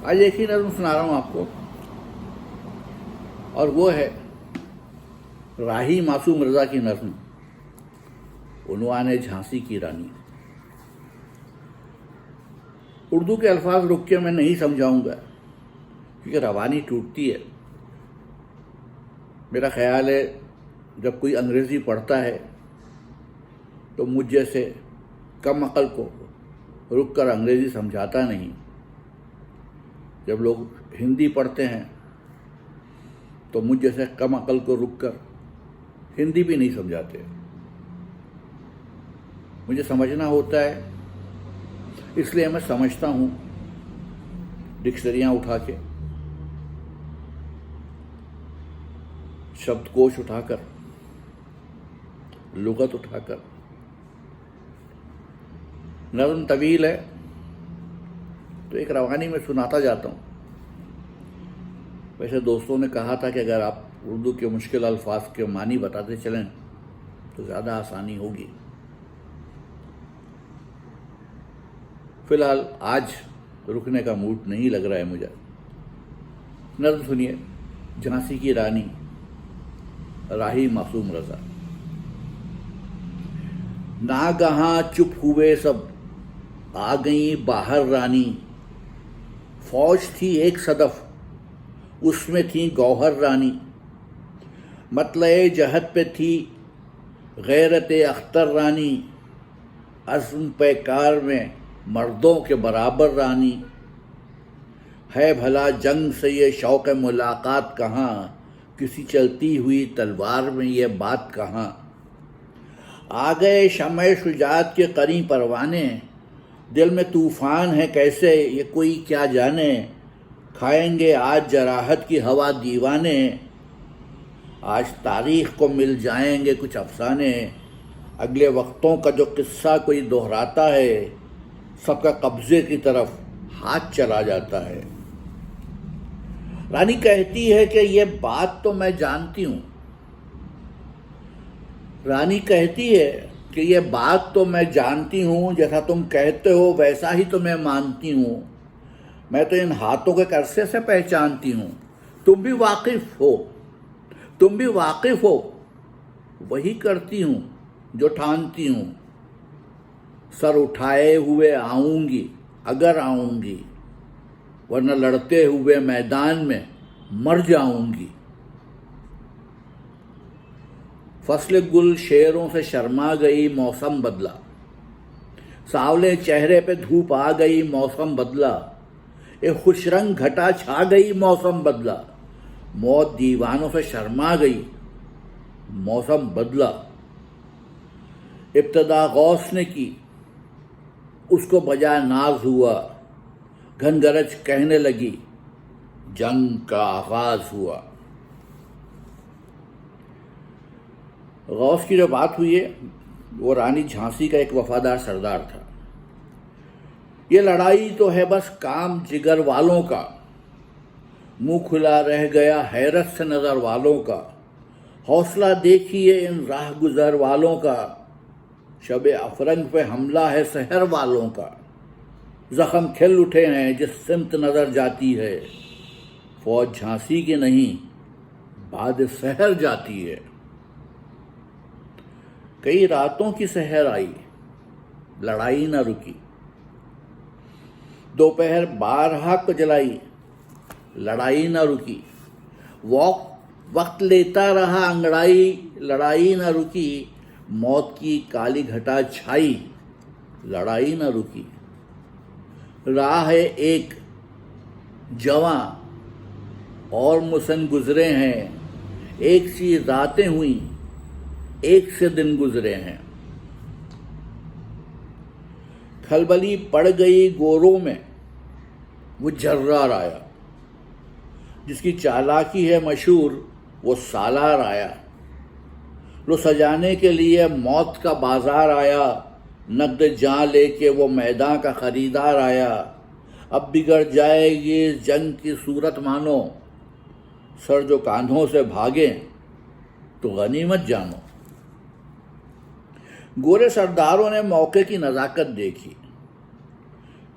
آج ایک ہی نظم سنا رہا ہوں آپ کو، اور وہ ہے راہی معصوم رضا کی نظم، عنوان جھانسی کی رانی۔ اردو کے الفاظ رک کے میں نہیں سمجھاؤں گا کیونکہ روانی ٹوٹتی ہے۔ میرا خیال ہے جب کوئی انگریزی پڑھتا ہے تو مجھ جیسے کم عقل کو رک کر انگریزی سمجھاتا نہیں۔ جب لوگ ہندی پڑھتے ہیں تو مجھ جیسے کم عقل کو رک کر ہندی بھی نہیں سمجھاتے۔ مجھے سمجھنا ہوتا ہے، اس لیے میں سمجھتا ہوں ڈکشنریاں اٹھا کے، شبد کوش اٹھا کر، لغت اٹھا کر۔ نظم طویل ہے تو ایک روانی میں سناتا جاتا ہوں۔ ویسے دوستوں نے کہا تھا کہ اگر آپ اردو کے مشکل الفاظ کے معنی بتاتے چلیں تو زیادہ آسانی ہوگی۔ فی الحال آج رکنے کا موڈ نہیں لگ رہا ہے مجھے۔ نظم سنیے، جھانسی کی رانی، راہی معصوم رضا۔ ناگہاں چپ ہوئے سب، آ گئیں باہر رانی، فوج تھی ایک صدف، اس میں تھی گوہر رانی، مطلع جہد پہ تھی غیرت اختر رانی، عزم پیکار میں مردوں کے برابر رانی، ہے بھلا جنگ سے یہ شوق ملاقات کہاں، کسی چلتی ہوئی تلوار میں یہ بات کہاں، آ گئے شمع شجاعت کے قری پروانے، دل میں طوفان ہے کیسے یہ کوئی کیا جانے، کھائیں گے آج جراحت کی ہوا دیوانے، آج تاریخ کو مل جائیں گے کچھ افسانے، اگلے وقتوں کا جو قصہ کوئی دہراتا ہے، سب کا قبضے کی طرف ہاتھ چلا جاتا ہے۔ رانی کہتی ہے کہ یہ بات تو میں جانتی ہوں، رانی کہتی ہے کہ یہ بات تو میں جانتی ہوں، جیسا تم کہتے ہو ویسا ہی تو میں مانتی ہوں، میں تو ان ہاتھوں کے عرصے سے پہچانتی ہوں، تم بھی واقف ہو، وہی کرتی ہوں جو ٹھانتی ہوں، سر اٹھائے ہوئے آؤں گی اگر آؤں گی، ورنہ لڑتے ہوئے میدان میں مر جاؤں گی، فصل گل شیروں سے شرما گئی موسم بدلا، سانولے چہرے پہ دھوپ آ گئی موسم بدلا، ایک خوش رنگ گھٹا چھا گئی موسم بدلا، موت دیوانوں سے شرما گئی موسم بدلا، ابتدا غوث نے کی اس کو بجا ناز ہوا، گھن گرج کہنے لگی جنگ کا آغاز ہوا۔ غوث کی جو بات ہوئی ہے وہ رانی جھانسی کا ایک وفادار سردار تھا۔ یہ لڑائی تو ہے بس کام جگر والوں کا، منہ کھلا رہ گیا حیرت سے نظر والوں کا، حوصلہ دیکھیے ان راہ گزر والوں کا، شب افرنگ پہ حملہ ہے سحر والوں کا، زخم کھل اٹھے ہیں جس سمت نظر جاتی ہے، فوج جھانسی کی نہیں بعد سحر جاتی ہے۔ کئی راتوں کی سحر آئی، لڑائی نہ رکی، دوپہر بارہا کو جلائی، لڑائی نہ رکی، وقت لیتا رہا انگڑائی، لڑائی نہ رکی، موت کی کالی گھٹا چھائی، لڑائی نہ رکی، راہ ایک جواں اور مسن گزرے ہیں، ایک سی راتیں ہوئیں ایک سے دن گزرے ہیں، کھلبلی پڑ گئی گوروں میں وہ جرار آیا، جس کی چالاکی ہے مشہور وہ سالار آیا، لو سجانے کے لیے موت کا بازار آیا، نقد جاں لے کے وہ میدان کا خریدار آیا، اب بگڑ جائے گی اس جنگ کی صورت مانو، سر جو کاندھوں سے بھاگے تو غنیمت جانو۔ گورے سرداروں نے موقع کی نزاکت دیکھی،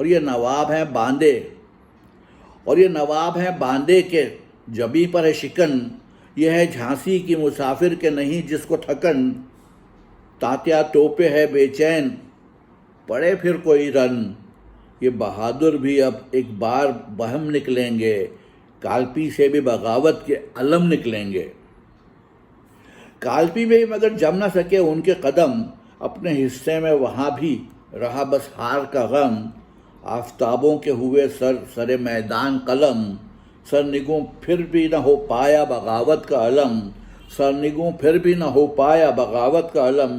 اور یہ نواب ہیں باندے، اور یہ نواب ہیں باندے کے جبی پر ہے شکن، یہ ہے جھانسی کی مسافر کے نہیں جس کو تھکن، تاتیا ٹوپے ہے بے چین پڑے پھر کوئی رن، یہ بہادر بھی اب ایک بار بہم نکلیں گے، کالپی سے بھی بغاوت کے علم نکلیں گے۔ کالپی میں بھی مگر جم نہ سکے ان کے قدم، اپنے حصے میں وہاں بھی رہا بس ہار کا غم، آفتابوں کے ہوئے سر میدان قلم، سرنگوں پھر بھی نہ ہو پایا بغاوت کا علم، سرنگوں پھر بھی نہ ہو پایا بغاوت کا علم،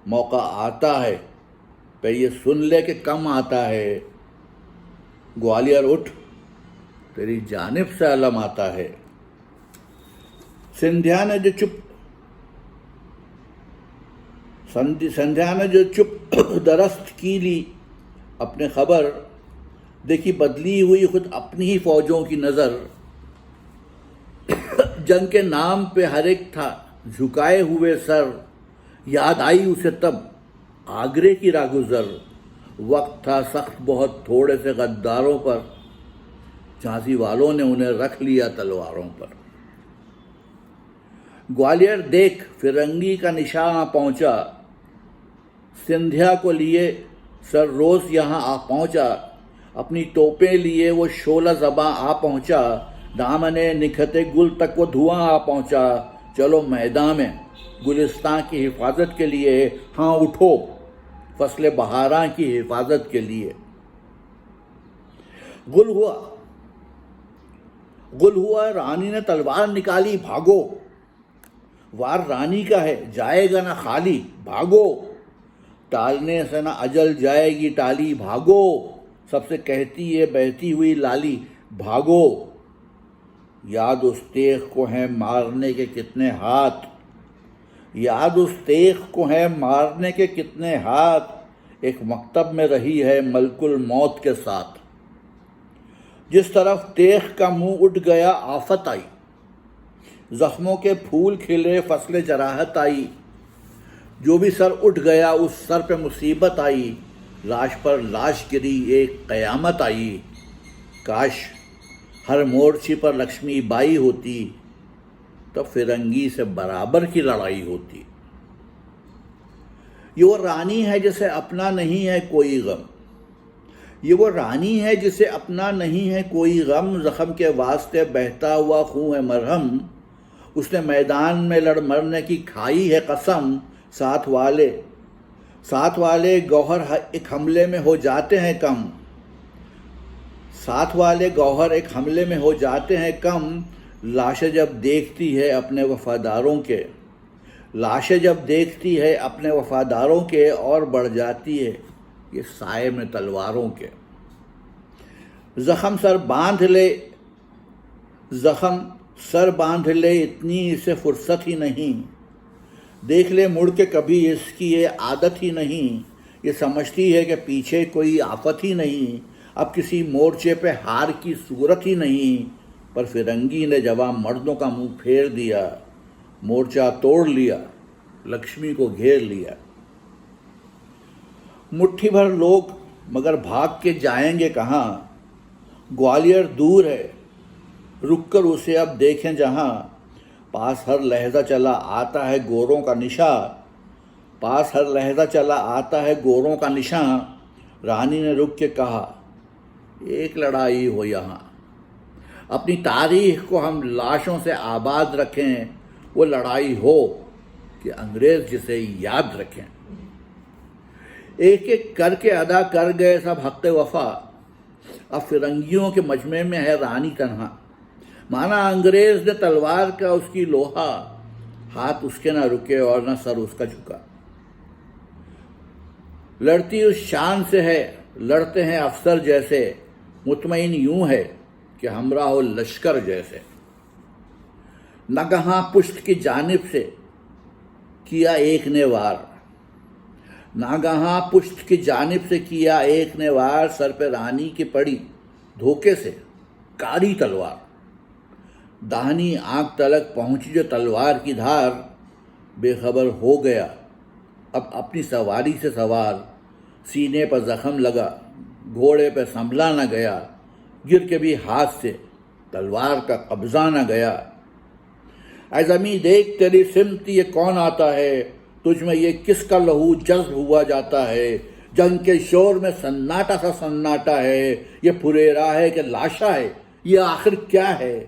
موقع آتا ہے پہ یہ سن لے کہ کم آتا ہے، گوالیار اٹھ تیری جانب سے علم آتا ہے۔ سندھیا نے جو چپ درست کی لی اپنے خبر، دیکھی بدلی ہوئی خود اپنی ہی فوجوں کی نظر، جنگ کے نام پہ ہر ایک تھا جھکائے ہوئے سر، یاد آئی اسے تب آگرے کی راگزر، وقت تھا سخت بہت تھوڑے سے غداروں پر، جھانسی والوں نے انہیں رکھ لیا تلواروں پر۔ گوالیار دیکھ فرنگی کا نشان پہنچا، سندھیا کو لیے سر روز یہاں آ پہنچا، اپنی توپیں لیے وہ شعلہ زباں آ پہنچا، دامنے نکھتے گل تک وہ دھواں آ پہنچا، چلو میدان میں گلستان کی حفاظت کے لیے، ہاں اٹھو فصل بہاراں کی حفاظت کے لیے۔ گل ہوا رانی نے تلوار نکالی، بھاگو وار رانی کا ہے جائے گا نہ خالی، بھاگو ٹالنے سے نہ اجل جائے گی ٹالی، بھاگو سب سے کہتی ہے بہتی ہوئی لالی، بھاگو یاد اس تیغ کو ہیں مارنے کے کتنے ہاتھ، یاد اس تیغ کو ہیں مارنے کے کتنے ہاتھ، ایک مکتب میں رہی ہے ملک الموت کے ساتھ، جس طرف تیغ کا منہ اٹھ گیا آفت آئی، زخموں کے پھول کھلے فصل جراحت آئی، جو بھی سر اٹھ گیا اس سر پہ مصیبت آئی، لاش پر لاش گری ایک قیامت آئی، کاش ہر مورچے پر لکشمی بائی ہوتی، تب فرنگی سے برابر کی لڑائی ہوتی۔ یہ وہ رانی ہے جسے اپنا نہیں ہے کوئی غم، یہ وہ رانی ہے جسے اپنا نہیں ہے کوئی غم، زخم کے واسطے بہتا ہوا خون ہے مرہم، اس نے میدان میں لڑ مرنے کی کھائی ہے قسم، ساتھ والے گوہر ایک حملے میں ہو جاتے ہیں کم، ساتھ والے گوہر ایک حملے میں ہو جاتے ہیں کم، لاشیں جب دیکھتی ہے اپنے وفاداروں کے، لاشیں جب دیکھتی ہے اپنے وفاداروں کے، اور بڑھ جاتی ہے یہ سائے میں تلواروں کے، زخم سر باندھ لے اتنی اسے فرصت ہی نہیں، دیکھ لے مڑ کے کبھی اس کی یہ عادت ہی نہیں، یہ سمجھتی ہے کہ پیچھے کوئی آفت ہی نہیں، اب کسی مورچے پہ ہار کی صورت ہی نہیں، پر فرنگی نے جوان مردوں کا منہ پھیر دیا، مورچہ توڑ لیا، لکشمی کو گھیر لیا۔ مٹھی بھر لوگ مگر بھاگ کے جائیں گے کہاں، گوالیار دور ہے رک کر اسے اب دیکھیں جہاں، پاس ہر لہجہ چلا آتا ہے گوروں کا نشاں، پاس ہر لہجہ چلا آتا ہے گوروں کا نشاں، رانی نے رک کے کہا ایک لڑائی ہو یہاں، اپنی تاریخ کو ہم لاشوں سے آباد رکھیں، وہ لڑائی ہو کہ انگریز جسے یاد رکھیں۔ ایک ایک کر کے ادا کر گئے سب حق وفا، اب فرنگیوں کے مجمع میں ہے رانی تنہا، مانا انگریز نے تلوار کا اس کی لوہا، ہاتھ اس کے نہ رکے اور نہ سر اس کا جھکا، لڑتی اس شان سے ہے لڑتے ہیں افسر جیسے، مطمئن یوں ہے کہ ہمراہ لشکر جیسے، ناگہاں پشت کی جانب سے کیا ایک نے وار، ناگہاں پشت کی جانب سے کیا ایک نے وار، سر پہ رانی کی پڑی دھوکے سے کاری تلوار، داہنی آنکھ تلک پہنچی جو تلوار کی دھار، بے خبر ہو گیا اب اپنی سواری سے سوار، سینے پر زخم لگا گھوڑے پہ سنبھلا نہ گیا، گر کے بھی ہاتھ سے تلوار کا قبضہ نہ گیا۔ اے زمیں دیکھ تیری سمت یہ کون آتا ہے، تجھ میں یہ کس کا لہو جذب ہوا جاتا ہے، جنگ کے شور میں سناٹا سا سناٹا ہے، یہ پھریرا ہے کہ لاشا ہے، یہ آخر کیا ہے؟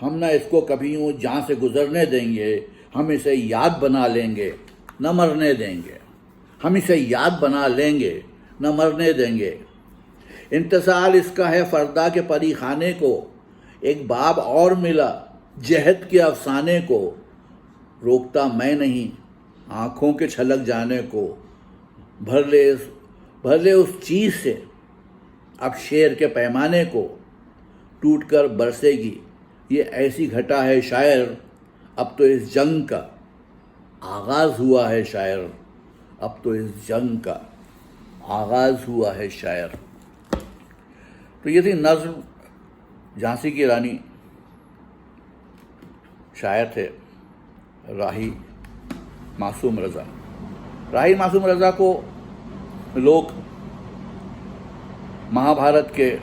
ہم نہ اس کو کبھی یوں جہاں سے گزرنے دیں گے، ہم اسے یاد بنا لیں گے نہ مرنے دیں گے، ہم اسے یاد بنا لیں گے نہ مرنے دیں گے۔ انتصال اس کا ہے فردا کے پری خانے کو، ایک باب اور ملا جہد کے افسانے کو، روکتا میں نہیں آنکھوں کے چھلک جانے کو، بھر لے اس چیز سے اب شعر کے پیمانے کو، ٹوٹ کر برسے گی یہ ایسی گھٹا ہے شاعر، اب تو اس جنگ کا آغاز ہوا ہے شاعر، اب تو اس جنگ کا آغاز ہوا ہے شاعر۔ تو یہ تھی نظم جھانسی کی رانی، شاعر تھے راہی معصوم رضا۔ راہی معصوم رضا کو لوگ مہابھارت کے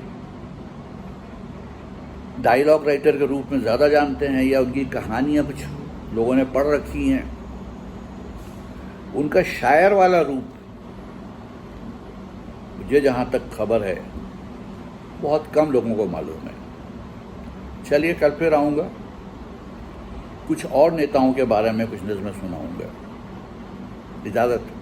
ڈائیلاگ رائٹر کے روپ میں زیادہ جانتے ہیں، یا ان کی کہانیاں کچھ لوگوں نے پڑھ رکھی ہیں۔ ان کا شاعر والا روپ مجھے جہاں تک خبر ہے بہت کم لوگوں کو معلوم ہے۔ چلیے کل پھر آؤں گا، کچھ اور نیتاؤں کے بارے میں کچھ نظمیں سناؤں گا۔ اجازت۔